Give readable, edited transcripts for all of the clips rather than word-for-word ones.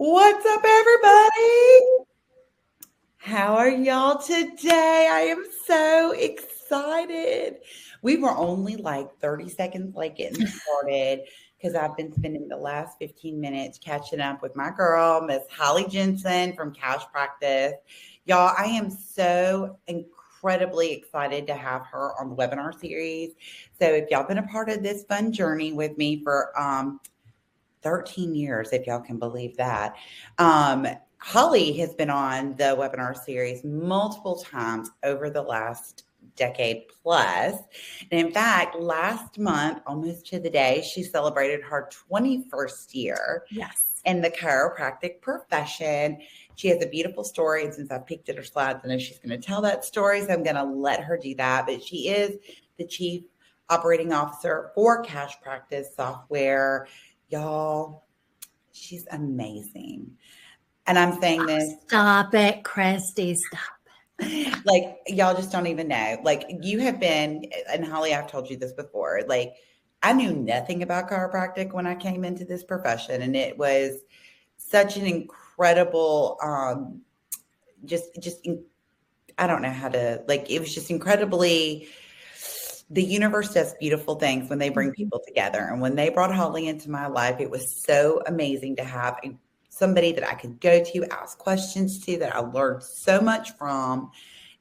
What's up, everybody? How are y'all today? I am so excited. We were only like 30 seconds late getting started because I've been spending the last 15 minutes catching up with my girl, Miss Holly Jensen from Cash Practice. Y'all, I am so incredibly excited to have her on the webinar series. So if y'all been a part of this fun journey with me for 13 years, if y'all can believe that. Holly has been on the webinar series multiple times over the last decade plus. And in fact, last month, almost to the day, she celebrated her 21st year in the chiropractic profession. She has a beautiful story. And since I peeked at her slides, I know she's going to tell that story. So I'm going to let her do that. But she is the chief operating officer for Cash Practice Software. Y'all, she's amazing. And I'm saying this. Stop it, Christy. Stop it. Like, y'all just don't even know. Like, you have been, and Holly, I've told you this before. Like, I knew nothing about chiropractic when I came into this profession. And it was such an incredible, I don't know how to, like, it was just incredibly. The universe does beautiful things when they bring people together. And when they brought Holly into my life, it was so amazing to have somebody that I could go to, ask questions to, that I learned so much from.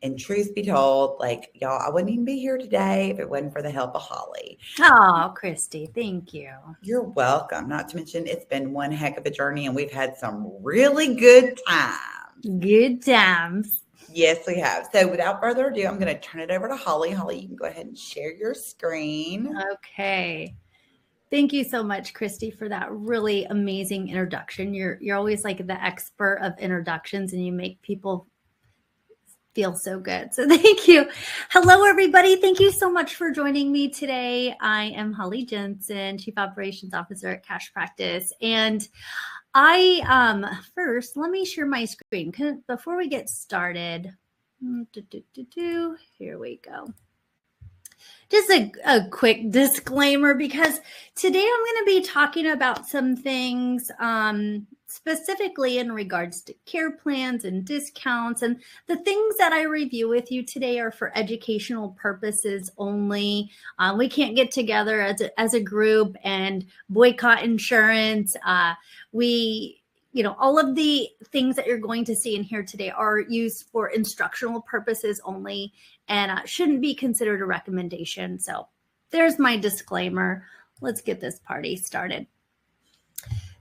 And truth be told, like, y'all, I wouldn't even be here today if it wasn't for the help of Holly. Oh, Christy, thank you. You're welcome. Not to mention, it's been one heck of a journey, and we've had some really good times. Good times. Yes, we have. So without further ado, I'm going to turn it over to Holly. Holly, you can go ahead and share your screen. Okay. Thank you so much, Christy, for that really amazing introduction. You're always like the expert of introductions, and you make people feel so good. So thank you. Hello, everybody. Thank you so much for joining me today. I am Holly Jensen, Chief Operations Officer at Cash Practice. And first, let me share my screen. Before we get started, here we go. Just a quick disclaimer, because today I'm going to be talking about some things specifically in regards to care plans and discounts. And the things that I review with you today are for educational purposes only. We can't get together as a group and boycott insurance. All of the things that you're going to see in here today are used for instructional purposes only and shouldn't be considered a recommendation. So there's my disclaimer. Let's get this party started.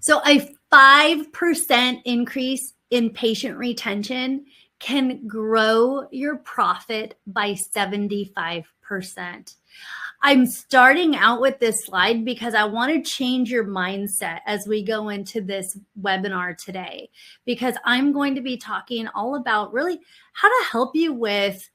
So a 5% increase in patient retention can grow your profit by 75%. I'm starting out with this slide because I want to change your mindset as we go into this webinar today, because I'm going to be talking all about really how to help you with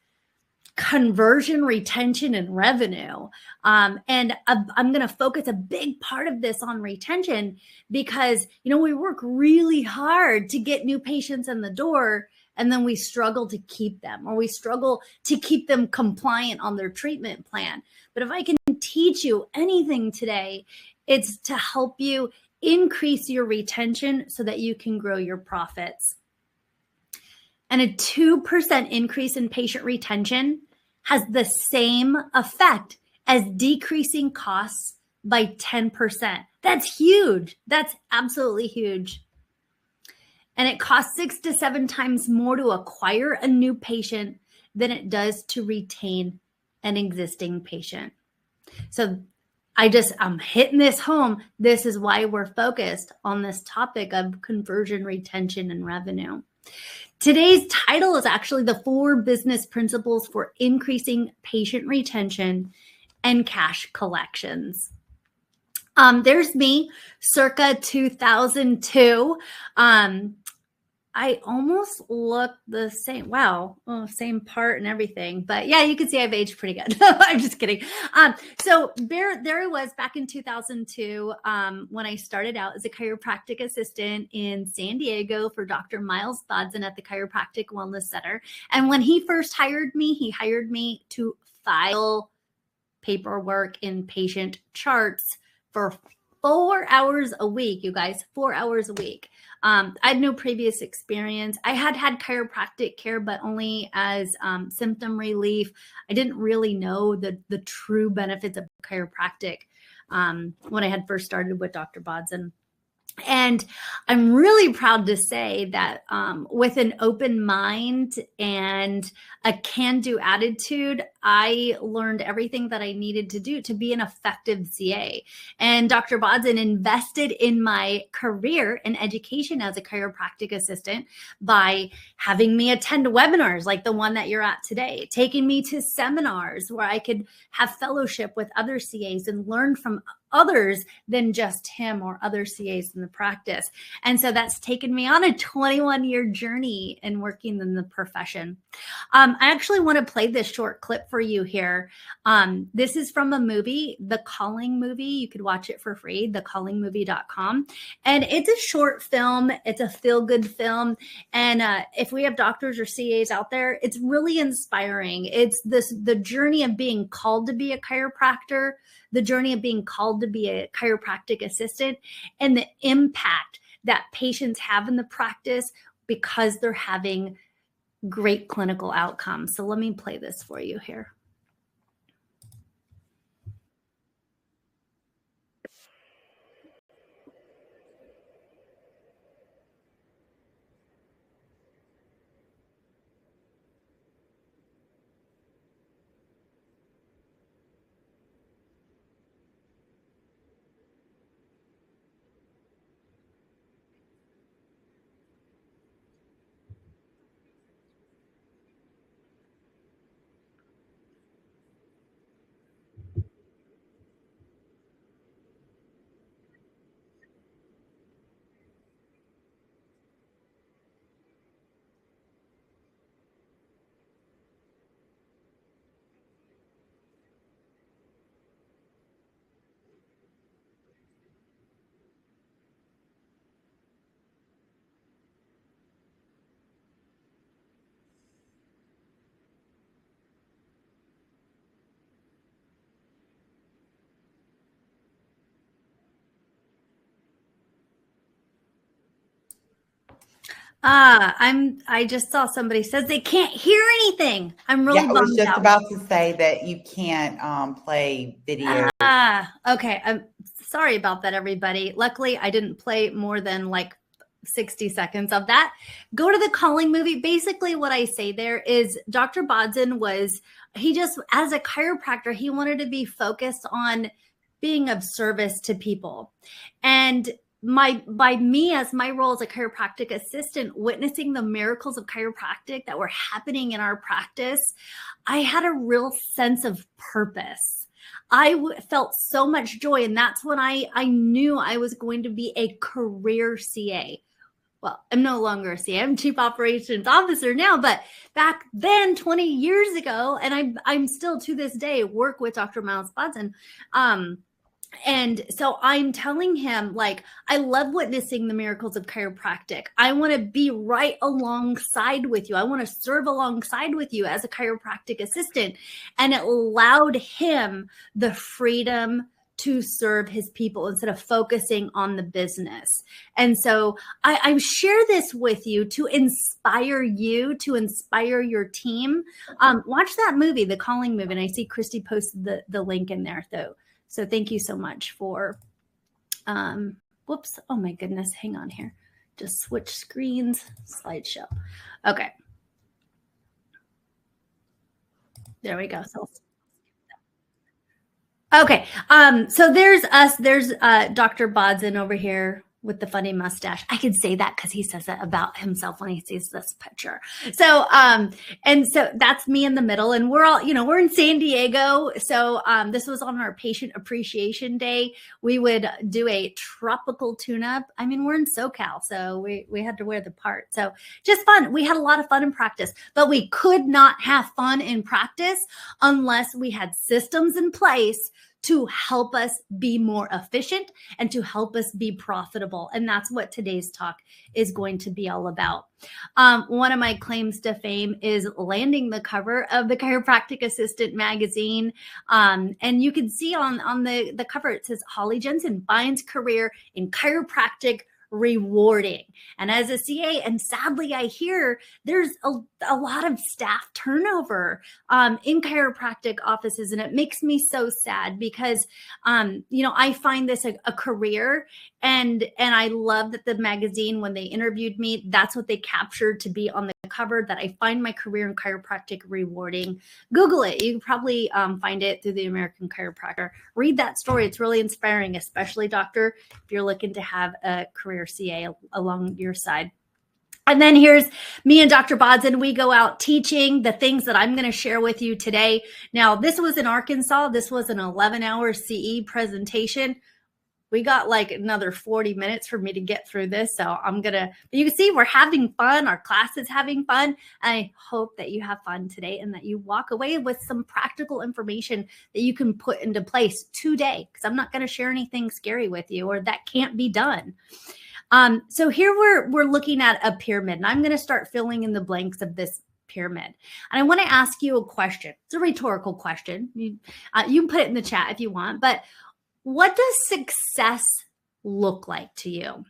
conversion, retention, and revenue. And I'm going to focus a big part of this on retention because, we work really hard to get new patients in the door, and then we struggle to keep them, or we struggle to keep them compliant on their treatment plan. But if I can teach you anything today, it's to help you increase your retention so that you can grow your profits. And a 2% increase in patient retention has the same effect as decreasing costs by 10%. That's huge. That's absolutely huge. And it costs 6 to 7 times more to acquire a new patient than it does to retain an existing patient. So I'm hitting this home. This is why we're focused on this topic of conversion, retention, and revenue. Today's title is actually the 4 business principles for increasing patient retention and cash collections. There's me, circa 2002. I almost look the same. Wow. Oh, same part and everything. But yeah, you can see I've aged pretty good. I'm just kidding. So there I was back in 2002 when I started out as a chiropractic assistant in San Diego for Dr. Miles Bodson at the Chiropractic Wellness Center. And when he first hired me to file paperwork in patient charts for 4 hours a week, you guys, 4 hours a week. I had no previous experience. I had chiropractic care, but only as symptom relief. I didn't really know the true benefits of chiropractic when I had first started with Dr. Bodson. And I'm really proud to say that with an open mind and a can-do attitude, I learned everything that I needed to do to be an effective CA. And Dr. Bodson invested in my career and education as a chiropractic assistant by having me attend webinars like the one that you're at today, taking me to seminars where I could have fellowship with other CAs and learn from others than just him or other CAs in the practice. And so that's taken me on a 21-year journey in working in the profession. I actually want to play this short clip for you here. This is from a movie, The Calling movie. You could watch it for free, thecallingmovie.com. And it's a short film. It's a feel-good film. And if we have doctors or CAs out there, it's really inspiring. It's the journey of being called to be a chiropractor, the journey of being called to be a chiropractic assistant, and the impact that patients have in the practice because they're having great clinical outcomes. So let me play this for you here. I just saw somebody says they can't hear anything. I'm really bummed out. I was just about to say that you can't play video. Okay. I'm sorry about that, everybody. Luckily, I didn't play more than like 60 seconds of that. Go to The Calling movie. Basically, what I say there is Dr. Bodson he just, as a chiropractor, he wanted to be focused on being of service to people. And by me, as my role as a chiropractic assistant, witnessing the miracles of chiropractic that were happening in our practice, I had a real sense of purpose. I felt so much joy. And that's when I knew I was going to be a career CA. Well, I'm no longer a CA. I'm Chief Operations Officer now, but back then, 20 years ago, and I'm still to this day work with Dr. Miles Bodson. And so I'm telling him, like, I love witnessing the miracles of chiropractic. I want to be right alongside with you. I want to serve alongside with you as a chiropractic assistant. And it allowed him the freedom to serve his people instead of focusing on the business. And so I share this with you to inspire you, to inspire your team. Watch that movie, The Calling movie. And I see Christy posted the link in there, though. So thank you so much for, whoops. Oh my goodness. Hang on here. Just switch screens, slideshow. Okay. There we go. So, okay. So there's us. There's Dr. Bodson over here with the funny mustache. I could say that because he says that about himself when he sees this picture. So, and so that's me in the middle, and we're all, we're in San Diego. So, this was on our Patient Appreciation Day. We would do a tropical tune-up. I mean, we're in SoCal, so we had to wear the part. So just fun. We had a lot of fun in practice, but we could not have fun in practice unless we had systems in place to help us be more efficient and to help us be profitable. And that's what today's talk is going to be all about. One of my claims to fame is landing the cover of the Chiropractic Assistant magazine. And you can see on the cover, it says Holly Jensen finds career in chiropractic rewarding. And as a CA, and sadly, I hear there's a lot of staff turnover in chiropractic offices. And it makes me so sad because, I find this a career. And I love that the magazine, when they interviewed me, that's what they captured to be on the cover, that I find my career in chiropractic rewarding. Google it. You can probably find it through the American Chiropractor. Read that story. It's really inspiring, especially, doctor, if you're looking to have a career CA along your side. And then here's me and Dr. Bodson. We go out teaching the things that I'm going to share with you today. Now, this was in Arkansas. This was an 11-hour CE presentation. We got like another 40 minutes for me to get through this. So you can see we're having fun. Our class is having fun. I hope that you have fun today and that you walk away with some practical information that you can put into place today, because I'm not going to share anything scary with you or that can't be done. So here we're looking at a pyramid, and I'm going to start filling in the blanks of this pyramid. And I want to ask you a question. It's a rhetorical question. You can put it in the chat if you want, but what does success look like to you?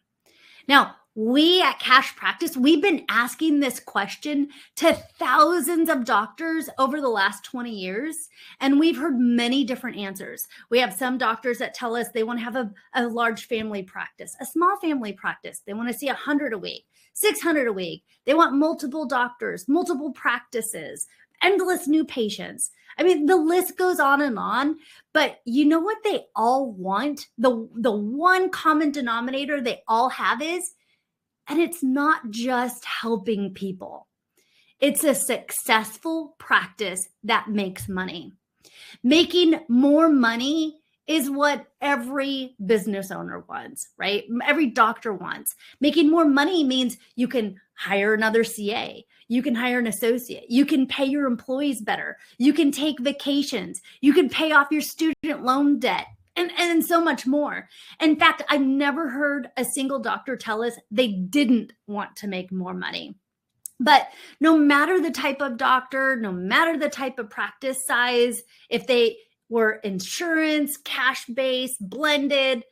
Now, we at Cash Practice, we've been asking this question to thousands of doctors over the last 20 years, and we've heard many different answers. We have some doctors that tell us they want to have a large family practice, a small family practice. They want to see 100 a week, 600 a week. They want multiple doctors, multiple practices, endless new patients. I mean, the list goes on, but you know what they all want? The one common denominator they all have is, and it's not just helping people. It's a successful practice that makes money. Making more money is what every business owner wants, right? Every doctor wants. Making more money means you can hire another CA. You can hire an associate. You can pay your employees better. You can take vacations. You can pay off your student loan debt and so much more. In fact, I've never heard a single doctor tell us they didn't want to make more money. But no matter the type of doctor, no matter the type of practice size, if they were insurance, cash-based, blended,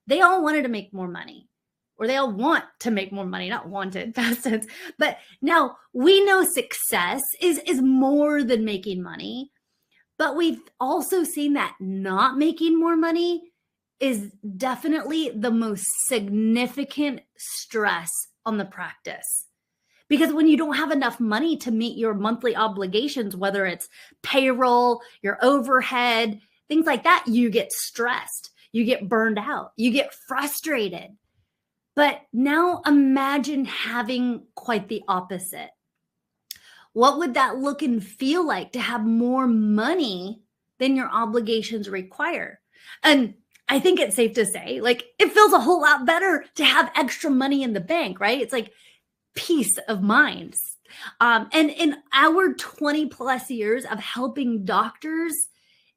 they all wanted to make more money. Or they all want to make more money, not wanted, past tense. But now we know success is more than making money. But we've also seen that not making more money is definitely the most significant stress on the practice. Because when you don't have enough money to meet your monthly obligations, whether it's payroll, your overhead, things like that, you get stressed, you get burned out, you get frustrated. But now imagine having quite the opposite. What would that look and feel like to have more money than your obligations require? And I think it's safe to say, like, it feels a whole lot better to have extra money in the bank, right? It's like peace of mind. And in our 20 plus years of helping doctors,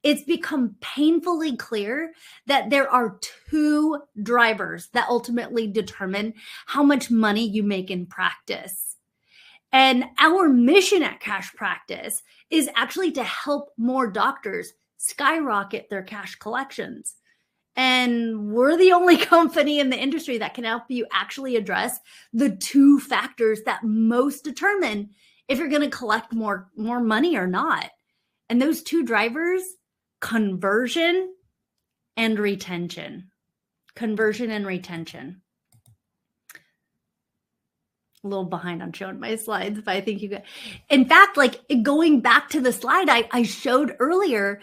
it's become painfully clear that there are two drivers that ultimately determine how much money you make in practice. And our mission at Cash Practice is actually to help more doctors skyrocket their cash collections. And we're the only company in the industry that can help you actually address the two factors that most determine if you're going to collect more money or not. And those two drivers, conversion and retention. Conversion and retention. A little behind on showing my slides, but I think you got. In fact, like going back to the slide I showed earlier,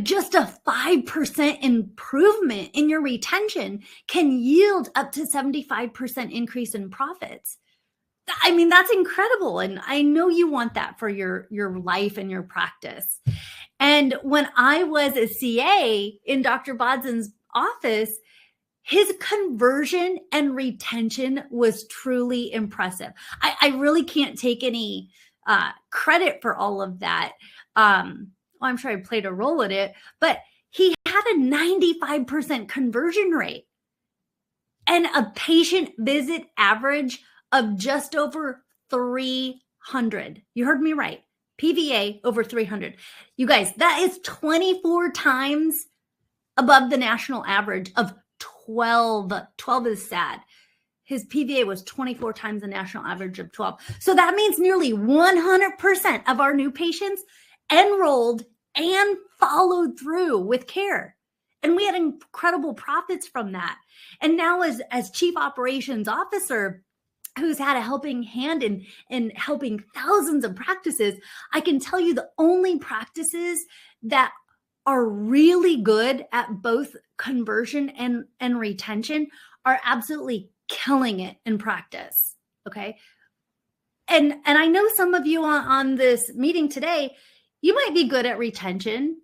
just a 5% improvement in your retention can yield up to 75% increase in profits. I mean, that's incredible. And I know you want that for your life and your practice. And when I was a CA in Dr. Bodson's office, his conversion and retention was truly impressive. I really can't take any credit for all of that. I'm sure I played a role in it, but he had a 95% conversion rate and a patient visit average of just over 300. You heard me right. PVA over 300. You guys, that is 24 times above the national average of 12. 12 is sad. His PVA was 24 times the national average of 12. So that means nearly 100% of our new patients enrolled and followed through with care. And we had incredible profits from that. And now as Chief Operations Officer, who's had a helping hand in helping thousands of practices, I can tell you the only practices that are really good at both conversion and retention are absolutely killing it in practice. Okay. And I know some of you on this meeting today, you might be good at retention,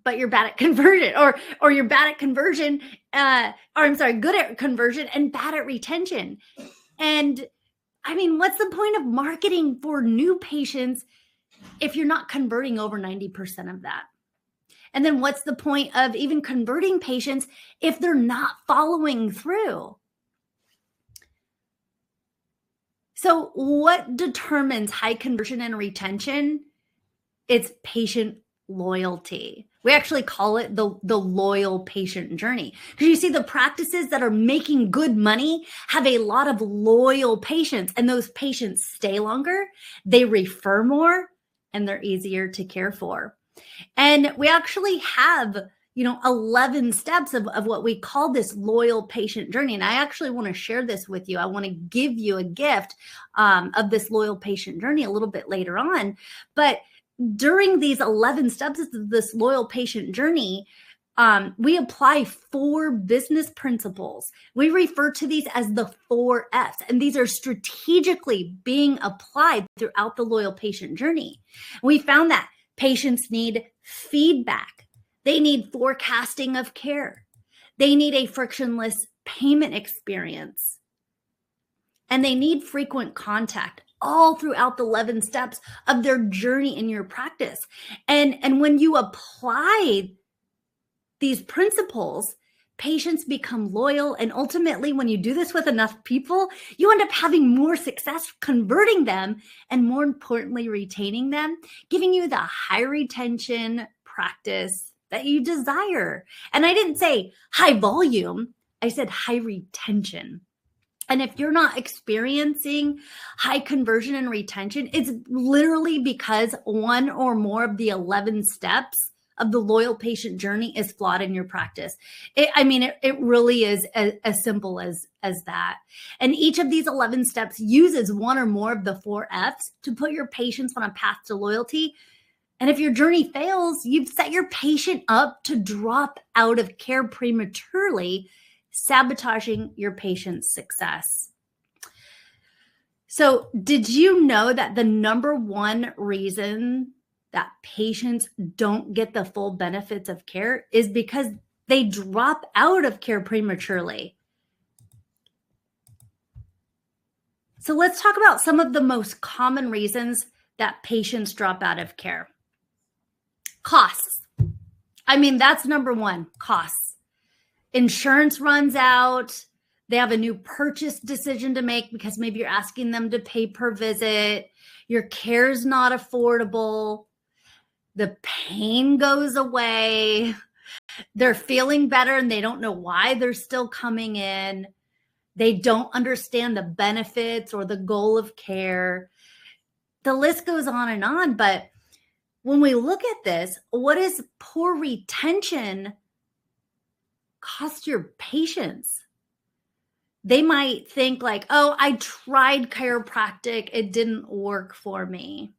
but you're bad at conversion, or you're bad at conversion, good at conversion and bad at retention. And I mean, what's the point of marketing for new patients if you're not converting over 90% of that? And then what's the point of even converting patients if they're not following through? So what determines high conversion and retention? It's patient loyalty. We actually call it the loyal patient journey. Because you see, the practices that are making good money have a lot of loyal patients, and those patients stay longer, they refer more, and they're easier to care for. And we actually have, 11 steps of what we call this loyal patient journey. And I actually want to share this with you. I want to give you a gift of this loyal patient journey a little bit later on. But during these 11 steps of this loyal patient journey, we apply 4 business principles. We refer to these as the 4 F's, and these are strategically being applied throughout the loyal patient journey. We found that patients need feedback. They need forecasting of care. They need a frictionless payment experience. And they need frequent contact all throughout the 11 steps of their journey in your practice. And when you apply these principles, patients become loyal. And ultimately, when you do this with enough people, you end up having more success converting them and, more importantly, retaining them, giving you the high retention practice that you desire. And I didn't say high volume, I said high retention. And if you're not experiencing high conversion and retention, it's literally because one or more of the 11 steps of the loyal patient journey is flawed in your practice. It really is as simple as that. And each of these 11 steps uses one or more of the 4 F's to put your patients on a path to loyalty. And if your journey fails, you've set your patient up to drop out of care prematurely, sabotaging your patient's success. So, did you know that the number one reason that patients don't get the full benefits of care is because they drop out of care prematurely? So let's talk about some of the most common reasons that patients drop out of care. Costs. That's number one, costs. Insurance runs out. They have a new purchase decision to make because maybe you're asking them to pay per visit. Your care is not affordable. The pain goes away. They're feeling better and they don't know why they're still coming in. They don't understand the benefits or the goal of care. The list goes on, but when we look at this, what does poor retention cost your patients? They might think like, oh, I tried chiropractic. It didn't work for me.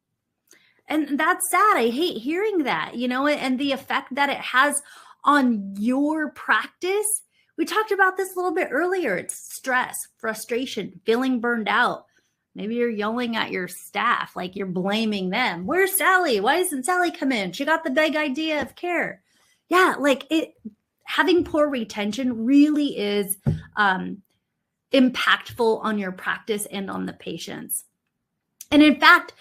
And that's sad. I hate hearing that, and the effect that it has on your practice. We talked about this a little bit earlier. It's stress, frustration, feeling burned out. Maybe you're yelling at your staff, like you're blaming them. Where's Sally? Why doesn't Sally come in? She got the big idea of care. Yeah, having poor retention really is impactful on your practice and on the patients. And in fact,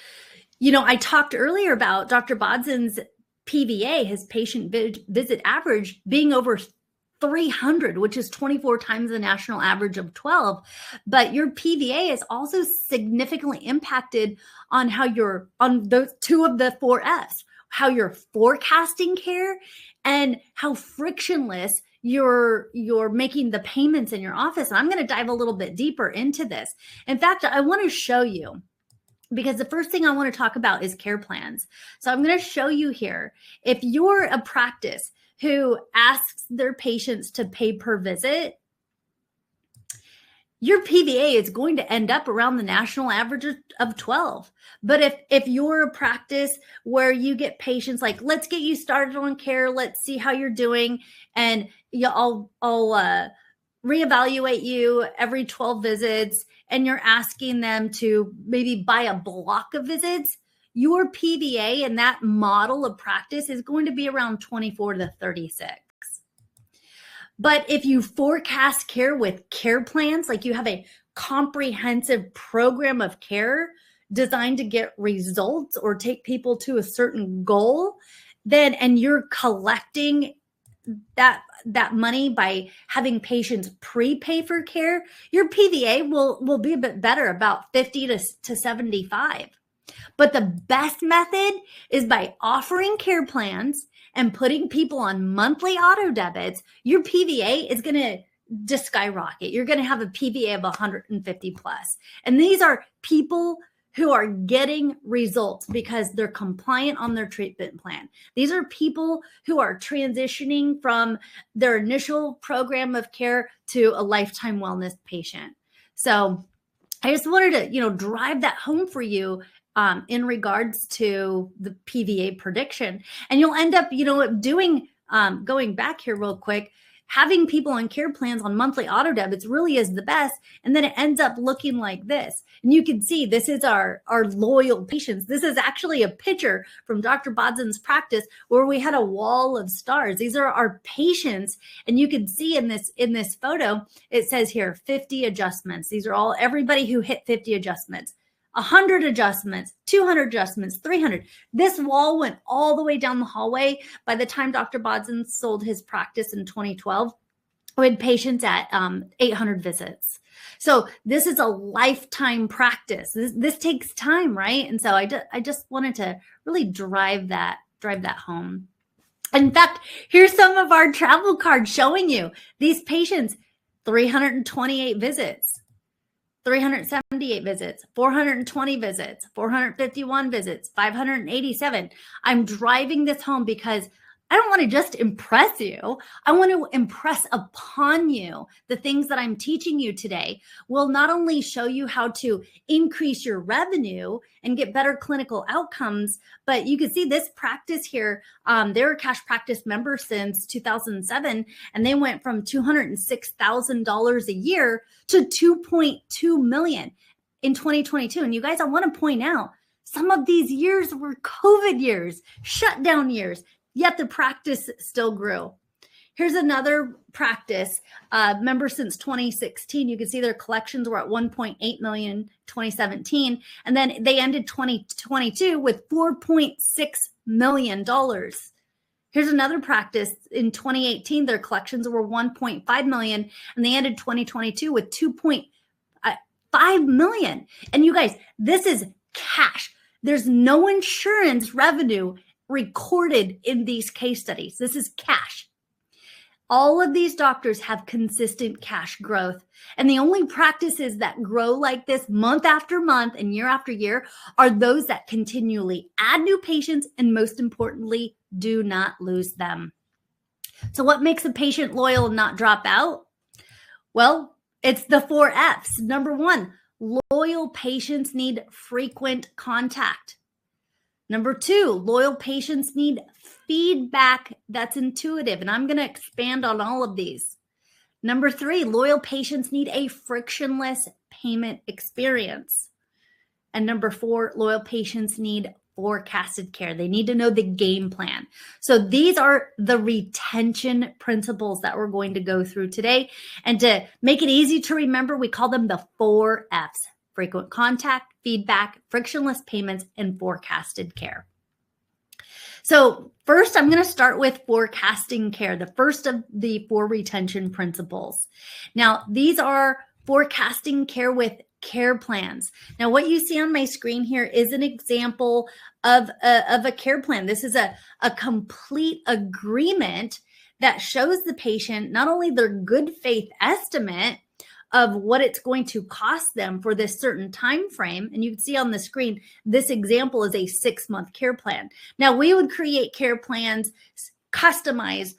I talked earlier about Dr. Bodson's PVA, his patient visit average, being over 300, which is 24 times the national average of 12. But your PVA is also significantly impacted on how you're on those two of the 4Fs, how you're forecasting care and how frictionless you're making the payments in your office. And I'm going to dive a little bit deeper into this. In fact, I want to show you, because the first thing I want to talk about is care plans. So I'm going to show you here, if you're a practice who asks their patients to pay per visit, your PVA is going to end up around the national average of 12. But if you're a practice where you get patients like, let's get you started on care, let's see how you're doing, and I'll reevaluate you every 12 visits, and you're asking them to maybe buy a block of visits, your PVA in that model of practice is going to be around 24 to 36. But if you forecast care with care plans, like you have a comprehensive program of care designed to get results or take people to a certain goal, then, and you're collecting that money by having patients prepay for care, your PVA will be a bit better, about 50 to 75. But the best method is by offering care plans and putting people on monthly auto debits. Your PVA is going to just skyrocket. You're going to have a PVA of 150 plus. And these are people who are getting results because they're compliant on their treatment plan. These are people who are transitioning from their initial program of care to a lifetime wellness patient. So I just wanted to, drive that home for you in regards to the PVA prediction. And you'll end up, doing, going back here real quick, having people on care plans on monthly auto debits really is the best. And then it ends up looking like this. And you can see this is our loyal patients. This is actually a picture from Dr. Bodzen's practice where we had a wall of stars. These are our patients. And you can see in this photo, it says here, 50 adjustments. These are all everybody who hit 50 adjustments. 100 adjustments, 200 adjustments, 300. This wall went all the way down the hallway. By the time Dr. Bodzen sold his practice in 2012, we had patients at 800 visits. So this is a lifetime practice. This takes time, right? And so I just wanted to really drive that home. In fact, here's some of our travel cards showing you these patients, 328 visits. 378 visits, 420 visits, 451 visits, 587. I'm driving this home because I don't want to just impress you. I want to impress upon you the things that I'm teaching you today will not only show you how to increase your revenue and get better clinical outcomes, but you can see this practice here. They're a cash practice member since 2007, and they went from $206,000 a year to $2.2 million in 2022. And you guys, I want to point out, some of these years were COVID years, shutdown years, yet the practice still grew. Here's another practice, member since 2016. You can see their collections were at 1.8 million in 2017. And then they ended 2022 with $4.6 million. Here's another practice in 2018. Their collections were 1.5 million, and they ended 2022 with 2.5 million. And you guys, this is cash. There's no insurance revenue recorded in these case studies. This is cash. All of these doctors have consistent cash growth. And the only practices that grow like this month after month and year after year are those that continually add new patients and, most importantly, do not lose them. So what makes a patient loyal and not drop out? Well, it's the 4 F's. Number 1, loyal patients need frequent contact. Number 2, loyal patients need feedback that's intuitive. And I'm going to expand on all of these. Number 3, loyal patients need a frictionless payment experience. And number 4, loyal patients need forecasted care. They need to know the game plan. So these are the retention principles that we're going to go through today. And to make it easy to remember, we call them the 4 F's. Frequent contact, feedback, frictionless payments, and forecasted care. So first, I'm going to start with forecasting care, the first of the 4 retention principles. Now, these are forecasting care with care plans. Now, what you see on my screen here is an example of a care plan. This is a complete agreement that shows the patient not only their good faith estimate of what it's going to cost them for this certain time frame. And you can see on the screen, this example is a 6-month care plan. Now, we would create care plans customized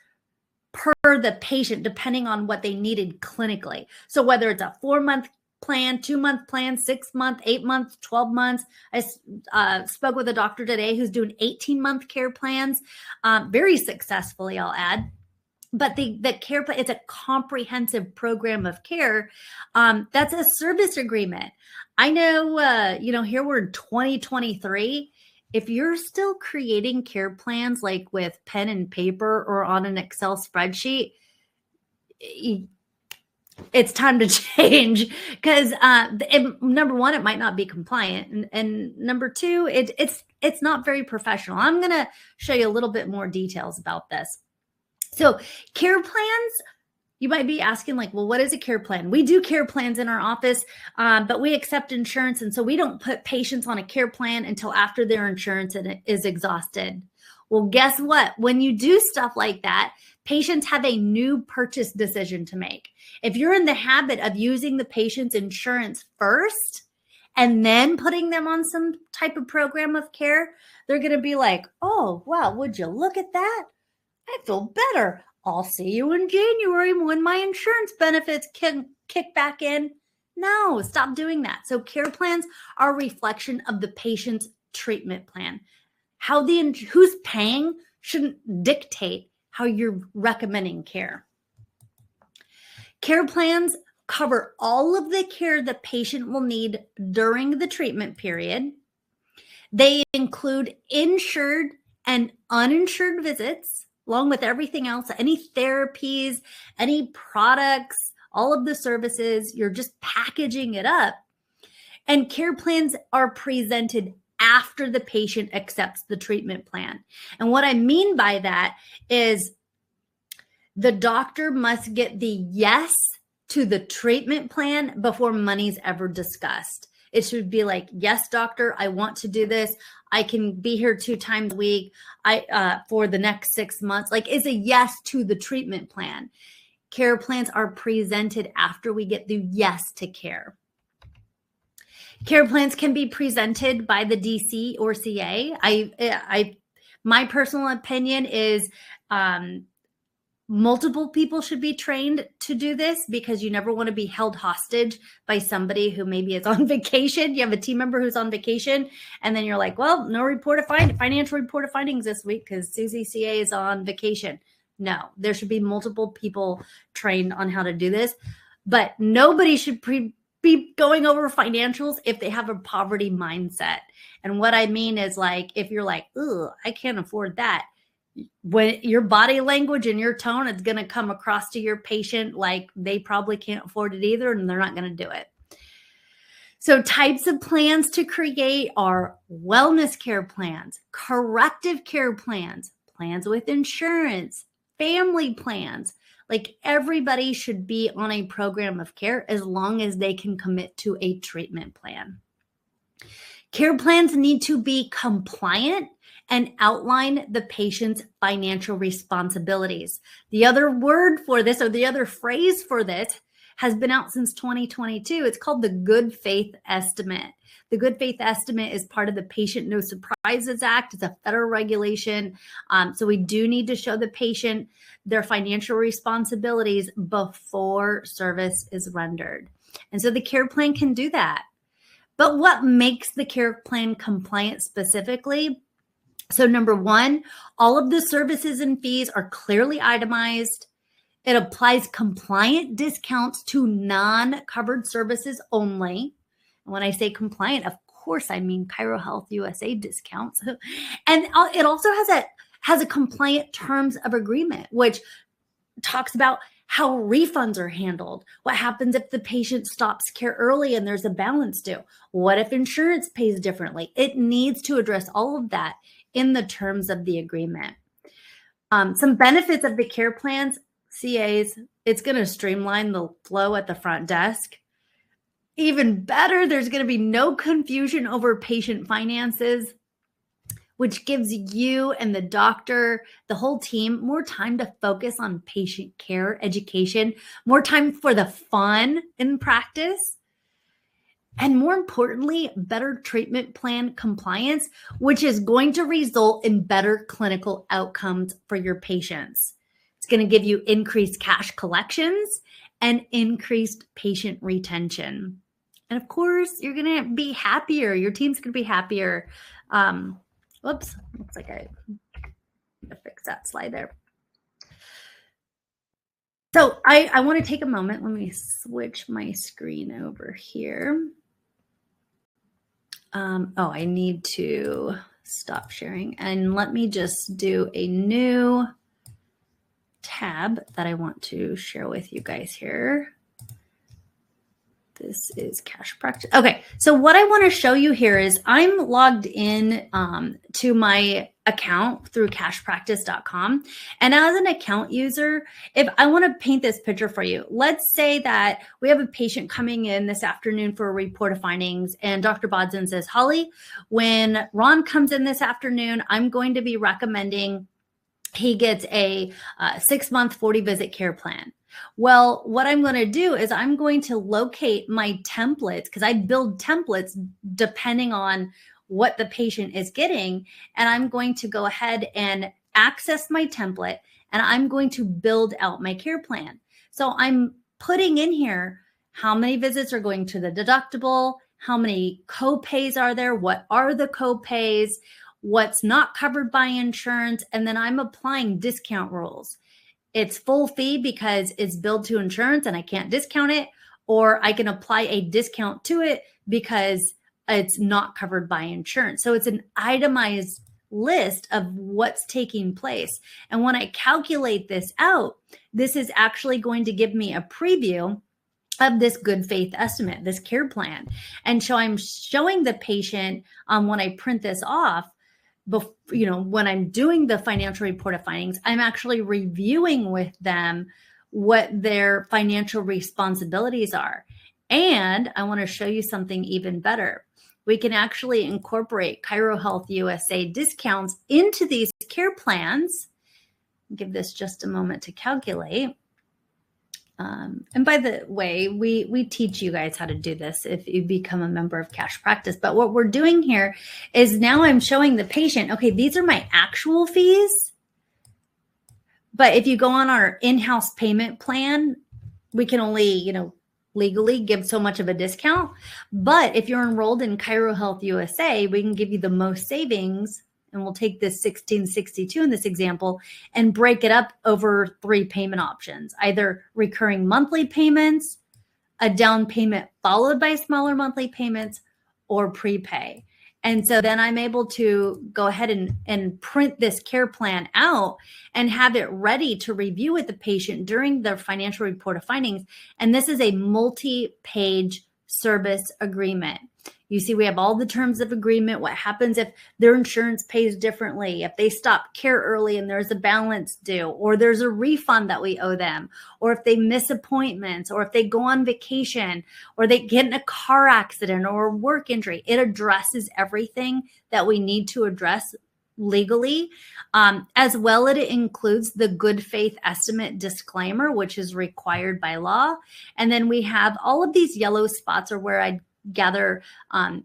per the patient, depending on what they needed clinically. So whether it's a 4-month plan, 2-month plan, 6-month, 8 months, 12 months. I spoke with a doctor today who's doing 18-month care plans, very successfully, I'll add. But the care plan, it's a comprehensive program of care. That's a service agreement. I know, here we're in 2023. If you're still creating care plans like with pen and paper or on an Excel spreadsheet, it's time to change because number one, it might not be compliant, and number two, it's not very professional. I'm going to show you a little bit more details about this. So care plans, you might be asking like, well, what is a care plan? We do care plans in our office, but we accept insurance. And so we don't put patients on a care plan until after their insurance is exhausted. Well, guess what? When you do stuff like that, patients have a new purchase decision to make. If you're in the habit of using the patient's insurance first and then putting them on some type of program of care, they're going to be like, oh, wow, would you look at that? I feel better. I'll see you in January when my insurance benefits kick back in. No, stop doing that. So care plans are a reflection of the patient's treatment plan. Who's paying shouldn't dictate how you're recommending care. Care plans cover all of the care the patient will need during the treatment period. They include insured and uninsured visits, along with everything else, any therapies, any products, all of the services. You're just packaging it up. And care plans are presented after the patient accepts the treatment plan. And what I mean by that is the doctor must get the yes to the treatment plan before money's ever discussed. It should be like, yes, doctor, I want to do this. I can be here 2 times a week for the next 6 months. Like, it's a yes to the treatment plan. Care plans are presented after we get the yes to care. Care plans can be presented by the DC or CA. My personal opinion is multiple people should be trained to do this because you never want to be held hostage by somebody who maybe is on vacation. You have a team member who's on vacation, and then you're like, well, no financial report of findings this week because Susie CA is on vacation. No, there should be multiple people trained on how to do this, but nobody should be going over financials if they have a poverty mindset. And what I mean is, like, if you're like, oh, I can't afford that, when your body language and your tone is going to come across to your patient like they probably can't afford it either, and they're not going to do it. So types of plans to create are wellness care plans, corrective care plans, plans with insurance, family plans. Like, everybody should be on a program of care as long as they can commit to a treatment plan. Care plans need to be compliant and outline the patient's financial responsibilities. The other word for this, or the other phrase for this, has been out since 2022. It's called the good faith estimate. The good faith estimate is part of the Patient No Surprises Act. It's a federal regulation. So we do need to show the patient their financial responsibilities before service is rendered. And so the care plan can do that. But what makes the care plan compliant specifically? So number one, all of the services and fees are clearly itemized. It applies compliant discounts to non-covered services only. And when I say compliant, of course, I mean ChiroHealthUSA discounts. And it also has a compliant terms of agreement, which talks about how refunds are handled. What happens if the patient stops care early and there's a balance due? What if insurance pays differently? It needs to address all of that in the terms of the agreement. Some benefits of the care plans, CAs, it's going to streamline the flow at the front desk. Even better, there's going to be no confusion over patient finances, which gives you and the doctor, the whole team, more time to focus on patient care, education, more time for the fun in practice, and more importantly, better treatment plan compliance, which is going to result in better clinical outcomes for your patients. It's going to give you increased cash collections and increased patient retention. And of course, you're going to be happier. Your team's going to be happier. Whoops, looks like I need to fix that slide there. So I want to take a moment. Let me switch my screen over here. I need to stop sharing. And let me just do a new tab that I want to share with you guys here. This is cash practice. Okay, so what I want to show you here is I'm logged in to my account through cashpractice.com. And as an account user, if I want to paint this picture for you, let's say that we have a patient coming in this afternoon for a report of findings, and Dr. Bodson says, Holly, when Ron comes in this afternoon, I'm going to be recommending he gets a 6-month 40-visit care plan. Well, what I'm going to do is I'm going to locate my templates, because I build templates depending on what the patient is getting. And I'm going to go ahead and access my template, and I'm going to build out my care plan. So I'm putting in here how many visits are going to the deductible, how many co-pays are there, what are the co-pays, what's not covered by insurance, and then I'm applying discount rules. It's full fee because it's billed to insurance and I can't discount it, or I can apply a discount to it because it's not covered by insurance. So it's an itemized list of what's taking place. And when I calculate this out, this is actually going to give me a preview of this good faith estimate, this care plan. And so I'm showing the patient when I print this off, when I'm doing the financial report of findings, I'm actually reviewing with them what their financial responsibilities are. And I want to show you something even better. We can actually incorporate ChiroHealthUSA discounts into these care plans. Give this just a moment to calculate. And by the way, we teach you guys how to do this if you become a member of Cash Practice. But what we're doing here is now I'm showing the patient, okay, these are my actual fees. But if you go on our in-house payment plan, we can only, legally give so much of a discount. But if you're enrolled in ChiroHealthUSA, we can give you the most savings. And we'll take this 1662 in this example and break it up over 3 payment options, either recurring monthly payments, a down payment followed by smaller monthly payments, or prepay. And so then I'm able to go ahead and print this care plan out and have it ready to review with the patient during their financial report of findings. And this is a multi-page service agreement. You see, we have all the terms of agreement, what happens if their insurance pays differently, if they stop care early and there's a balance due, or there's a refund that we owe them, or if they miss appointments, or if they go on vacation, or they get in a car accident or a work injury. It addresses everything that we need to address legally. As well, it includes the good faith estimate disclaimer, which is required by law. And then we have all of these yellow spots are where I gather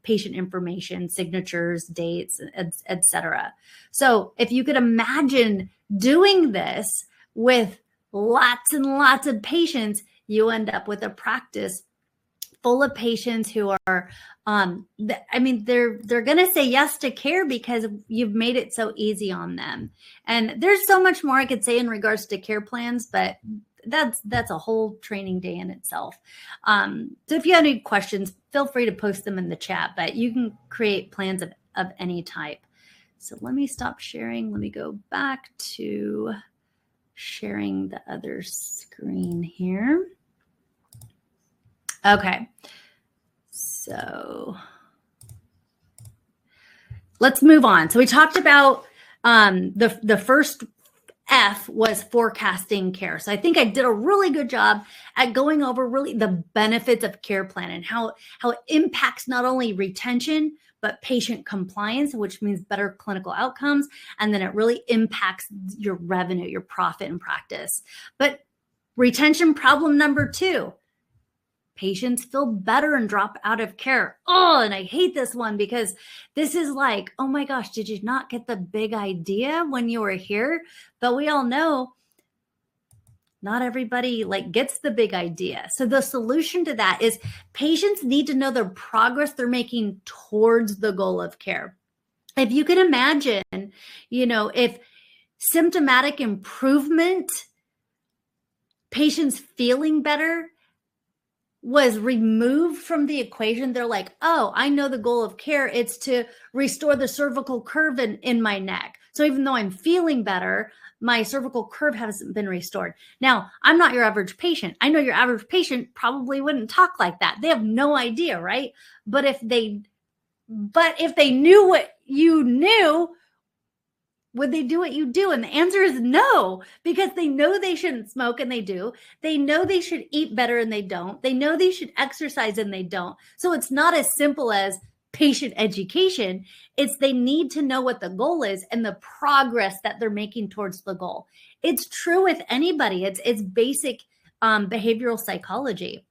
patient information, signatures, dates, etc. So if you could imagine doing this with lots and lots of patients, you end up with a practice full of patients who are, they're going to say yes to care because you've made it so easy on them. And there's so much more I could say in regards to care plans, but that's a whole training day in itself. So if you have any questions, feel free to post them in the chat, but you can create plans of any type. So let me stop sharing. Let me go back to sharing the other screen here. Okay. So let's move on. So we talked about the first F was forecasting care. So I think I did a really good job at going over really the benefits of care plan and how it impacts not only retention, but patient compliance, which means better clinical outcomes. And then it really impacts your revenue, your profit in practice. But retention problem number 2, patients feel better and drop out of care. Oh, and I hate this one because this is like, oh my gosh, did you not get the big idea when you were here? But we all know not everybody gets the big idea. So the solution to that is patients need to know the progress they're making towards the goal of care. If you can imagine, if symptomatic improvement, patients feeling better, was removed from the equation, they're like, oh, I know the goal of care. It's to restore the cervical curve in my neck. So even though I'm feeling better, my cervical curve hasn't been restored. Now, I'm not your average patient. I know your average patient probably wouldn't talk like that. They have no idea, right? But if they knew what you knew, would they do what you do? And the answer is no, because they know they shouldn't smoke and they do. They know they should eat better and they don't. They know they should exercise and they don't. So it's not as simple as patient education. It's they need to know what the goal is and the progress that they're making towards the goal. It's true with anybody. It's basic behavioral psychology.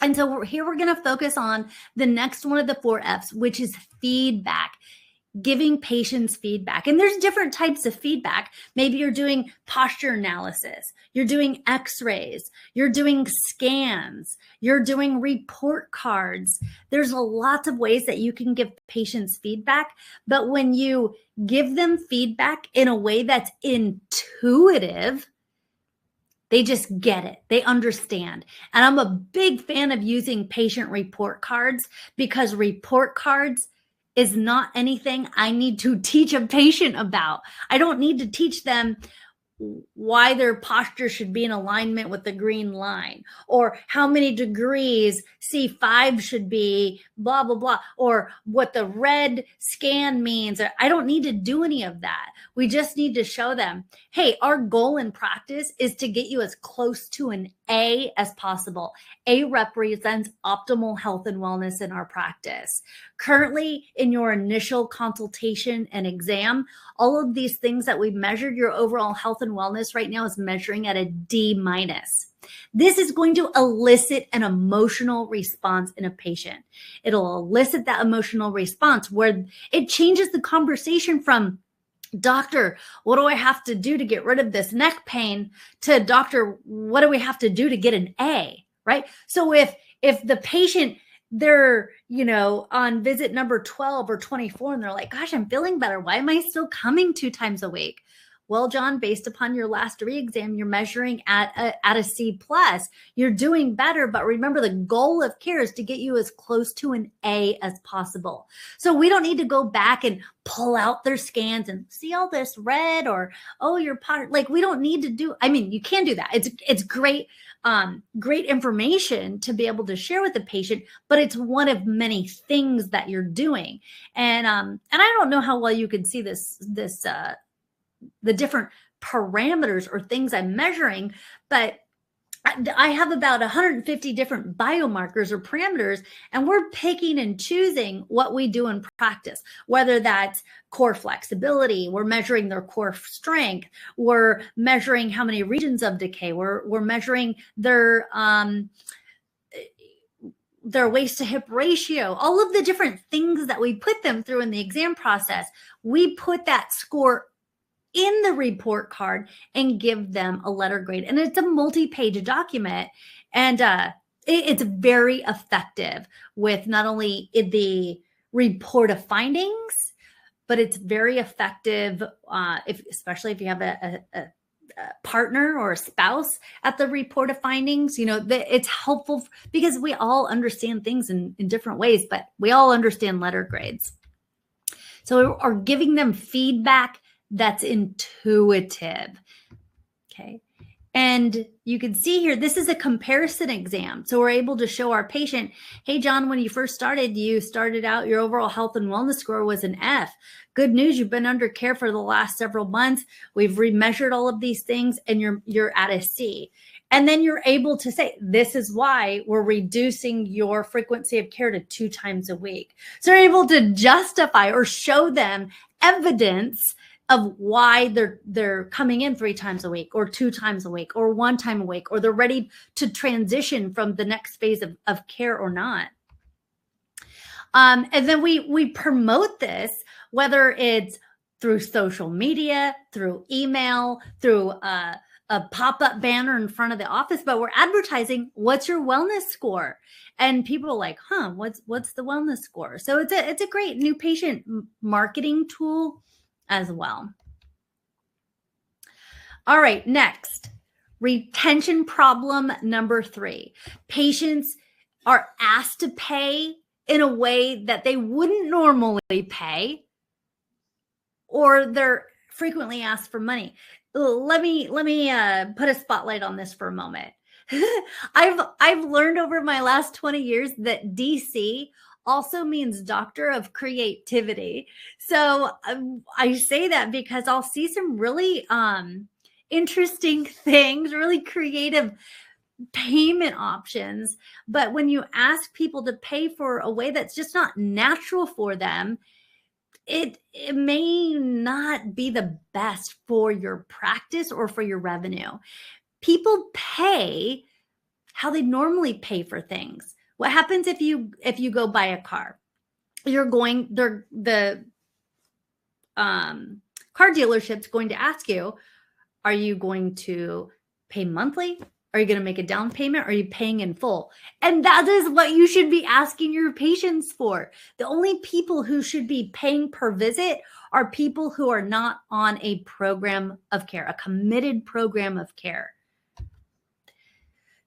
And so here we're going to focus on the next one of the 4 F's, which is feedback. Giving patients feedback. And there's different types of feedback. Maybe you're doing posture analysis, you're doing x-rays, you're doing scans, you're doing report cards. There's a lot of ways that you can give patients feedback. But when you give them feedback in a way that's intuitive, they just get it. They understand. And I'm a big fan of using patient report cards because report cards is not anything I need to teach a patient about. I don't need to teach them why their posture should be in alignment with the green line, or how many degrees C5 should be, blah, blah, blah, or what the red scan means. I don't need to do any of that. We just need to show them, hey, our goal in practice is to get you as close to an A as possible. A represents optimal health and wellness in our practice. Currently, in your initial consultation and exam, all of these things that we've measured, your overall health and wellness right now is measuring at a D-. This is going to elicit an emotional response in a patient. It'll elicit that emotional response where it changes the conversation from, doctor, what do I have to do to get rid of this neck pain, to doctor, what do we have to do to get an A, right? So if the patient, they're, on visit number 12 or 24 and they're like, gosh, I'm feeling better. Why am I still coming 2 times a week? Well, John, based upon your last re-exam, you're measuring at a C+. You're doing better, but remember the goal of care is to get you as close to an A as possible. So we don't need to go back and pull out their scans and see all this red or, oh, your part. We don't need to do, you can do that. It's great, great information to be able to share with the patient, but it's one of many things that you're doing. And I don't know how well you can see the different parameters or things I'm measuring, but I have about 150 different biomarkers or parameters, and we're picking and choosing what we do in practice, whether that's core flexibility, we're measuring their core strength, we're measuring how many regions of decay, we're measuring their waist to hip ratio, all of the different things that we put them through in the exam process. We put that score in the report card and give them a letter grade. And it's a multi-page document. And it's very effective with not only the report of findings, but it's very effective, especially if you have a partner or a spouse at the report of findings. It's helpful because we all understand things in different ways, but we all understand letter grades. So we're giving them feedback that's intuitive. Okay. And you can see here, this is a comparison exam. So we're able to show our patient, hey, John, when you first started, out, your overall health and wellness score was an F. Good news, you've been under care for the last several months. We've remeasured all of these things and you're at a C. And then you're able to say, this is why we're reducing your frequency of care to 2 times a week. So you're able to justify or show them evidence of why they're coming in 3 times a week or 2 times a week or 1 time a week, or they're ready to transition from the next phase of care or not. And then we promote this, whether it's through social media, through email, through a pop-up banner in front of the office, but we're advertising, what's your wellness score? And people are like, what's the wellness score? So it's a great new patient marketing tool as well. All right, next, retention problem number 3. Patients are asked to pay in a way that they wouldn't normally pay, or they're frequently asked for money. Let me put a spotlight on this for a moment. I've learned over my last 20 years that DC also means doctor of creativity. So I say that because I'll see some really interesting things, really creative payment options. But when you ask people to pay for a way that's just not natural for them, it may not be the best for your practice or for your revenue. People pay how they normally pay for things. What happens if you go buy a car? The car dealership's going to ask you, are you going to pay monthly? Are you going to make a down payment? Or are you paying in full? And that is what you should be asking your patients for. The only people who should be paying per visit are people who are not on a program of care, a committed program of care.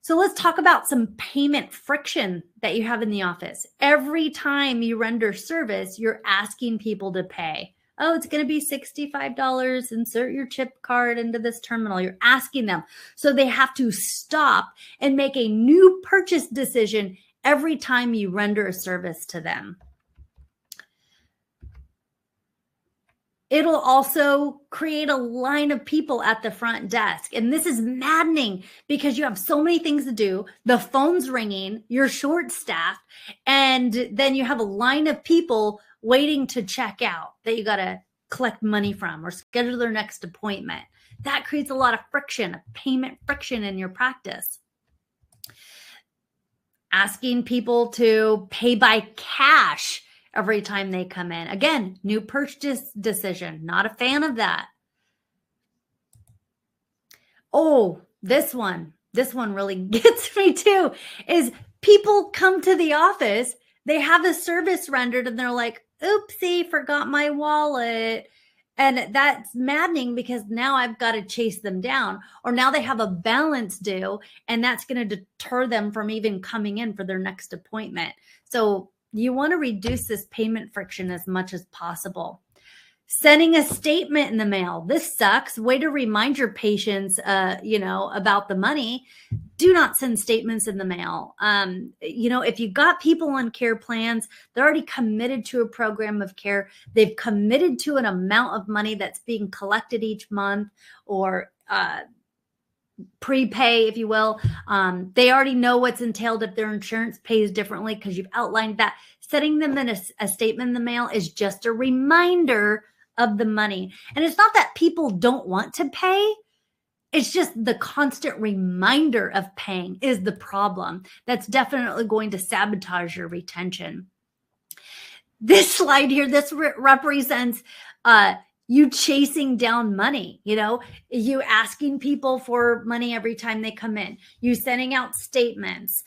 So let's talk about some payment friction that you have in the office. Every time you render service, you're asking people to pay. Oh, it's going to be $65. Insert your chip card into this terminal. You're asking them. So they have to stop and make a new purchase decision every time you render a service to them. It'll also create a line of people at the front desk. And this is maddening because you have so many things to do. The phone's ringing, you're short-staffed, and then you have a line of people waiting to check out that you got to collect money from or schedule their next appointment. That creates a lot of friction, payment friction in your practice. Asking people to pay by cash every time they come in. Again, new purchase decision. Not a fan of that. Oh, this one really gets me too, is people come to the office, they have a service rendered and they're like, oopsie, forgot my wallet. And that's maddening because now I've got to chase them down, or now they have a balance due, and that's going to deter them from even coming in for their next appointment. So you want to reduce this payment friction as much as possible. Sending a statement in the mail. This sucks. Way to remind your patients, about the money. Do not send statements in the mail. If you got people on care plans, they're already committed to a program of care. They've committed to an amount of money that's being collected each month, or prepay, if you will. They already know what's entailed if their insurance pays differently because you've outlined that. Sending them in a statement in the mail is just a reminder of the money. And it's not that people don't want to pay. It's just the constant reminder of paying is the problem. That's definitely going to sabotage your retention. This slide here, this represents you chasing down money, you asking people for money every time they come in, you sending out statements,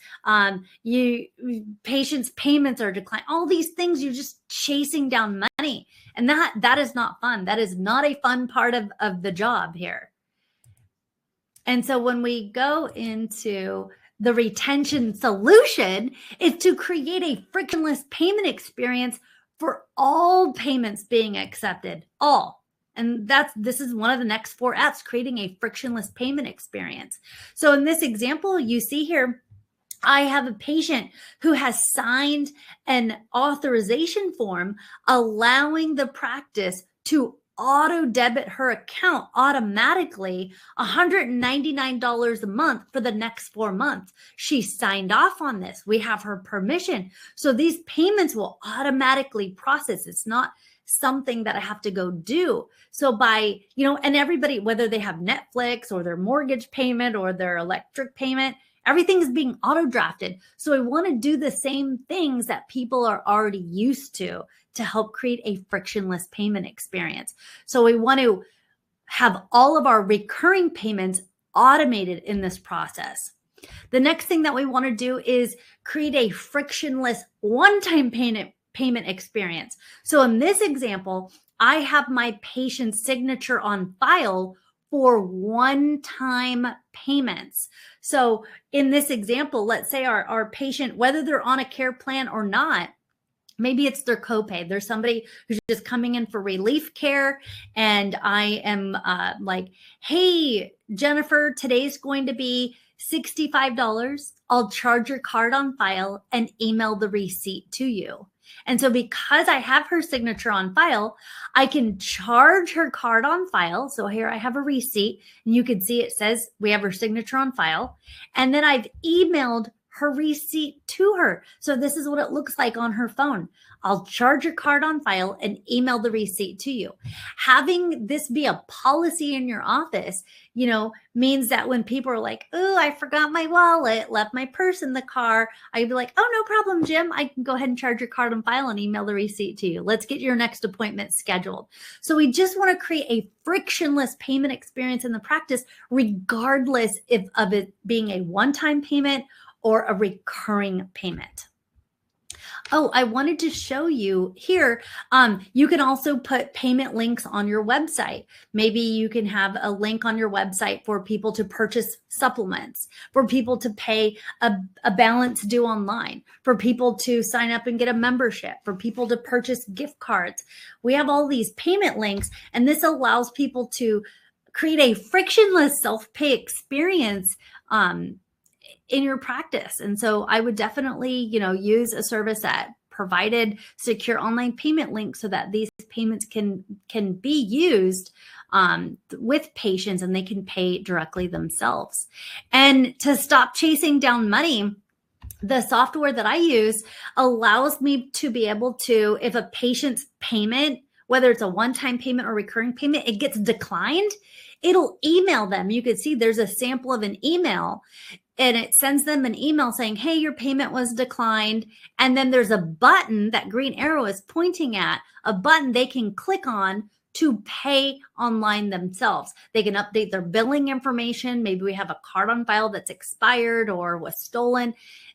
patients' payments are declining, all these things, you're just chasing down money. And that is not fun. That is not a fun part of the job here. And so when we go into the retention solution, is to create a frictionless payment experience for all payments being accepted, all. And this is one of the next 4 F's, creating a frictionless payment experience. So in this example, you see here, I have a patient who has signed an authorization form allowing the practice to auto debit her account automatically $199 a month for the next 4 months. She signed off on this. We have her permission. So these payments will automatically process. It's not something that I have to go do. So by, and everybody, whether they have Netflix or their mortgage payment or their electric payment, everything is being auto drafted. So I want to do the same things that people are already used to help create a frictionless payment experience. So we want to have all of our recurring payments automated in this process. The next thing that we want to do is create a frictionless one-time payment experience. So in this example, I have my patient's signature on file for one-time payments. So in this example, let's say our patient, whether they're on a care plan or not, maybe it's their copay. There's somebody who's just coming in for relief care, and I am like, hey, Jennifer, today's going to be $65. I'll charge your card on file and email the receipt to you. And so because I have her signature on file, I can charge her card on file. So here I have a receipt, and you can see it says we have her signature on file. And then I've emailed her receipt to her. So this is what it looks like on her phone. I'll charge your card on file and email the receipt to you. Having this be a policy in your office, means that when people are like, oh, I forgot my wallet, left my purse in the car, I'd be like, oh, no problem, Jim. I can go ahead and charge your card on file and email the receipt to you. Let's get your next appointment scheduled. So we just want to create a frictionless payment experience in the practice, regardless of it being a one-time payment or a recurring payment. Oh, I wanted to show you here. You can also put payment links on your website. Maybe you can have a link on your website for people to purchase supplements, for people to pay a balance due online, for people to sign up and get a membership, for people to purchase gift cards. We have all these payment links, and this allows people to create a frictionless self-pay experience in your practice. And so I would definitely, use a service that provided secure online payment links so that these payments can be used with patients, and they can pay directly themselves. And to stop chasing down money, the software that I use allows me to be able to, if a patient's payment, whether it's a one-time payment or recurring payment, it gets declined, it'll email them. You can see there's a sample of an email, and it sends them an email saying, hey, your payment was declined. And then there's a button, that green arrow is pointing at, a button they can click on to pay online themselves. They can update their billing information. Maybe we have a card on file that's expired or was stolen.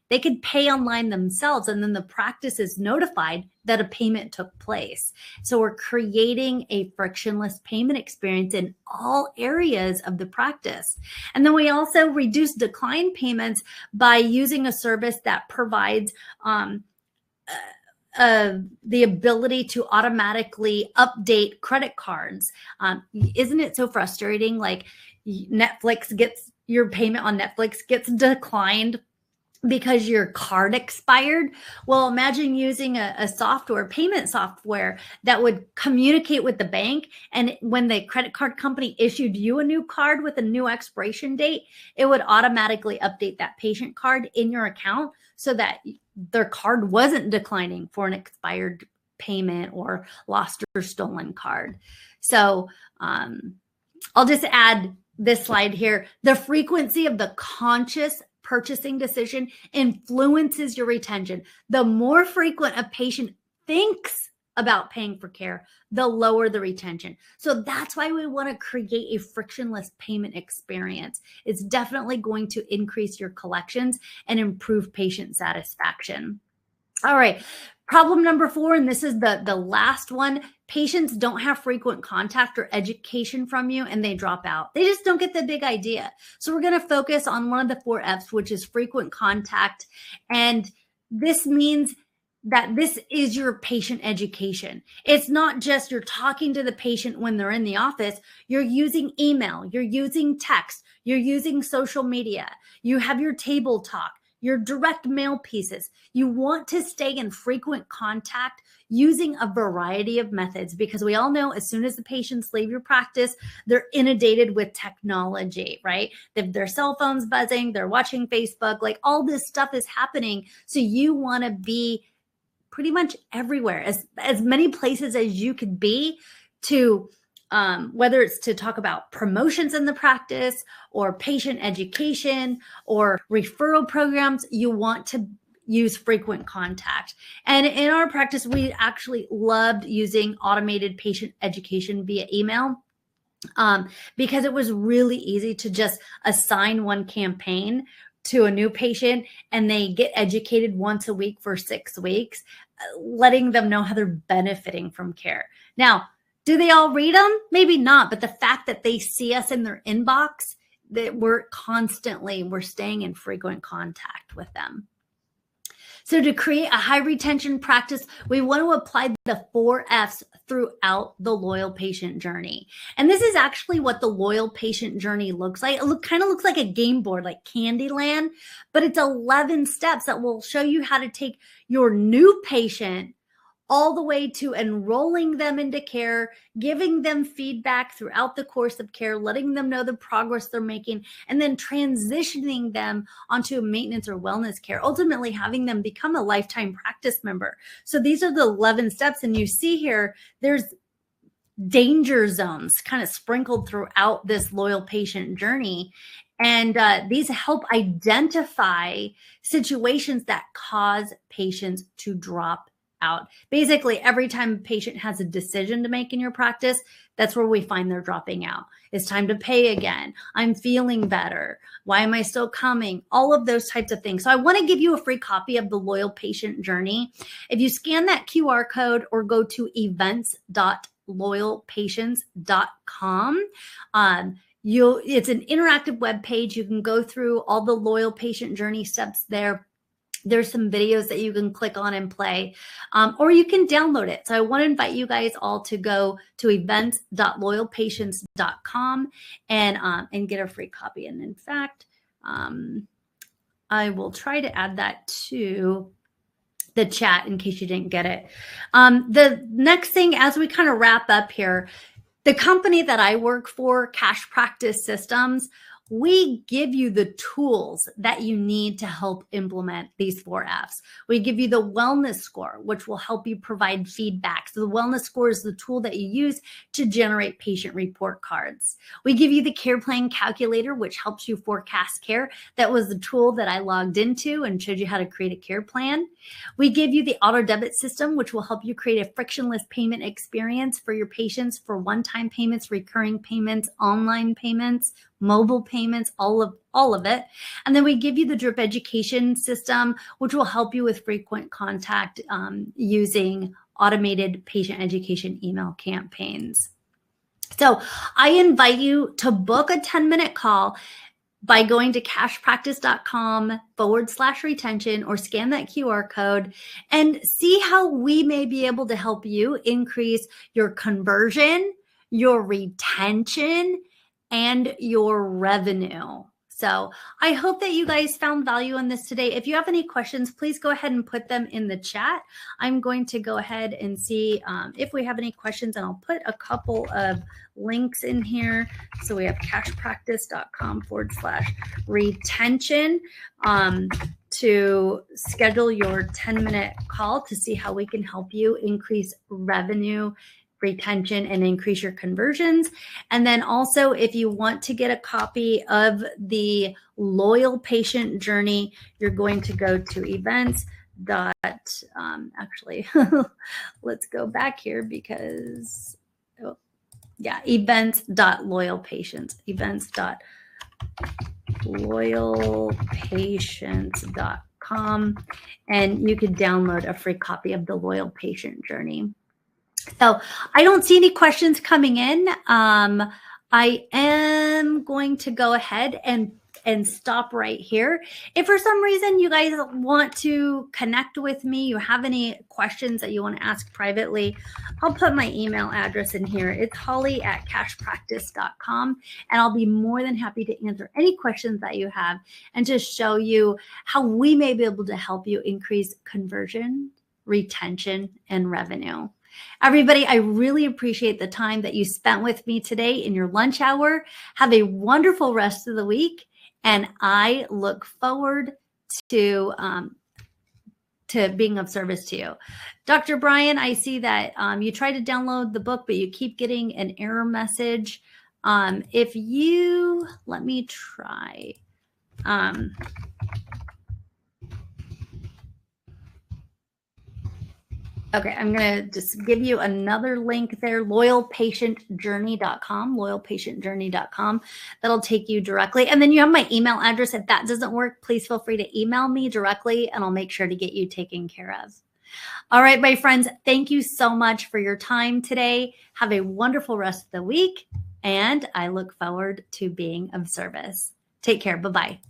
They could pay online themselves, and then the practice is notified that a payment took place. So we're creating a frictionless payment experience in all areas of the practice. And then we also reduce decline payments by using a service that provides the ability to automatically update credit cards. Isn't it so frustrating? Like your payment on Netflix gets declined because your card expired. Well, imagine using a payment software that would communicate with the bank. And when the credit card company issued you a new card with a new expiration date, it would automatically update that patient card in your account so that their card wasn't declining for an expired payment or lost or stolen card. So I'll just add this slide here. The frequency of the conscious purchasing decision influences your retention. The more frequent a patient thinks about paying for care, the lower the retention. So that's why we want to create a frictionless payment experience. It's definitely going to increase your collections and improve patient satisfaction. All right. Problem number 4, and this is the last one. Patients don't have frequent contact or education from you, and they drop out. They just don't get the big idea. So we're going to focus on one of the 4 F's, which is frequent contact. And this means that this is your patient education. It's not just you're talking to the patient when they're in the office. You're using email, you're using text, you're using social media, you have your table talk, your direct mail pieces. You want to stay in frequent contact using a variety of methods, because we all know as soon as the patients leave your practice, they're inundated with technology, right? Their cell phones buzzing, they're watching Facebook, like all this stuff is happening. So you want to be pretty much everywhere, as many places as you could be, to whether it's to talk about promotions in the practice or patient education or referral programs. You want to use frequent contact. And in our practice, we actually loved using automated patient education via email, because it was really easy to just assign one campaign to a new patient and they get educated once a week for 6 weeks, letting them know how they're benefiting from care. Now, do they all read them? Maybe not, but the fact that they see us in their inbox, that we're staying in frequent contact with them. So to create a high retention practice, we want to apply the 4 F's throughout the loyal patient journey. And this is actually what the loyal patient journey looks like. It kind of looks like a game board, like Candyland, but it's 11 steps that will show you how to take your new patient all the way to enrolling them into care, giving them feedback throughout the course of care, letting them know the progress they're making, and then transitioning them onto maintenance or wellness care, ultimately having them become a lifetime practice member. So these are the 11 steps. And you see here, there's danger zones kind of sprinkled throughout this loyal patient journey. And these help identify situations that cause patients to drop out. Basically, every time a patient has a decision to make in your practice, that's where we find they're dropping out. It's time to pay again. I'm feeling better. Why am I still coming? All of those types of things. So I want to give you a free copy of the Loyal Patient Journey. If you scan that QR code or go to events.loyalpatients.com, it's an interactive web page. You can go through all the Loyal Patient Journey steps there. There's some videos that you can click on and play, or you can download it. So I want to invite you guys all to go to events.loyalpatients.com and get a free copy. And in fact, I will try to add that to the chat in case you didn't get it. The next thing, as we kind of wrap up here, the company that I work for, Cash Practice Systems, we give you the tools that you need to help implement these 4 F's. We give you the wellness score, which will help you provide feedback. So the wellness score is the tool that you use to generate patient report cards. We give you the care plan calculator, which helps you forecast care. That was the tool that I logged into and showed you how to create a care plan. We give you the auto debit system, which will help you create a frictionless payment experience for your patients for one-time payments, recurring payments, online payments, mobile payments, all of it. And then we give you the drip education system, which will help you with frequent contact using automated patient education email campaigns. So I invite you to book a 10-minute call by going to cashpractice.com/retention or scan that QR code and see how we may be able to help you increase your conversion, your retention, and your revenue. So I hope that you guys found value in this today. If you have any questions, please go ahead and put them in the chat. I'm going to go ahead and see if we have any questions, and I'll put a couple of links in here. So we have cashpractice.com/retention to schedule your 10-minute call to see how we can help you increase revenue, retention, and increase your conversions. And then also, if you want to get a copy of the Loyal Patient Journey, you're going to go to events. Actually, let's go back here because, events.loyalpatients.com, and you can download a free copy of the Loyal Patient Journey. So I don't see any questions coming in. I am going to go ahead and and stop right here. If for some reason you guys want to connect with me, you have any questions that you want to ask privately, I'll put my email address in here. It's holly@cashpractice.com, and I'll be more than happy to answer any questions that you have and just show you how we may be able to help you increase conversion, retention, and revenue. Everybody, I really appreciate the time that you spent with me today in your lunch hour. Have a wonderful rest of the week, and I look forward to being of service to you. Dr. Brian, I see that you tried to download the book, but you keep getting an error message. Let me try. Okay, I'm going to just give you another link there, loyalpatientjourney.com, loyalpatientjourney.com. That'll take you directly. And then you have my email address. If that doesn't work, please feel free to email me directly, and I'll make sure to get you taken care of. All right, my friends, thank you so much for your time today. Have a wonderful rest of the week, and I look forward to being of service. Take care. Bye-bye.